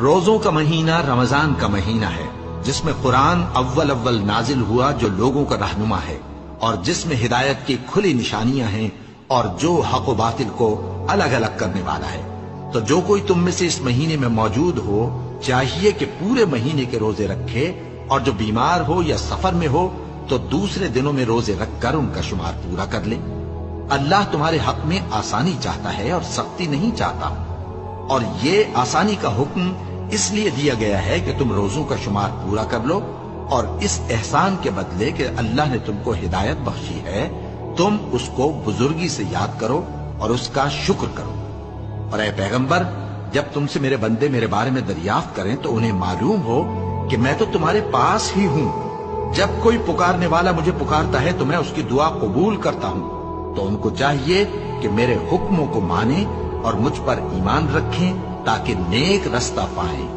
روزوں کا مہینہ رمضان کا مہینہ ہے، جس میں قرآن اول نازل ہوا، جو لوگوں کا رہنما ہے اور جس میں ہدایت کی کھلی نشانیاں ہیں اور جو حق و باطل کو الگ الگ کرنے والا ہے۔ تو جو کوئی تم میں سے اس مہینے میں موجود ہو چاہیے کہ پورے مہینے کے روزے رکھے، اور جو بیمار ہو یا سفر میں ہو تو دوسرے دنوں میں روزے رکھ کر ان کا شمار پورا کر لے۔ اللہ تمہارے حق میں آسانی چاہتا ہے اور سختی نہیں چاہتا، اور یہ آسانی کا حکم اس لیے دیا گیا ہے کہ تم روزوں کا شمار پورا کر لو، اور اس احسان کے بدلے کہ اللہ نے تم کو ہدایت بخشی ہے تم اس کو بزرگی سے یاد کرو اور اس کا شکر کرو۔ اور اے پیغمبر، جب تم سے میرے بندے میرے بارے میں دریافت کریں تو انہیں معلوم ہو کہ میں تو تمہارے پاس ہی ہوں۔ جب کوئی پکارنے والا مجھے پکارتا ہے تو میں اس کی دعا قبول کرتا ہوں، تو ان کو چاہیے کہ میرے حکموں کو مانیں اور مجھ پر ایمان رکھیں تاکہ نیک رستہ پائیں۔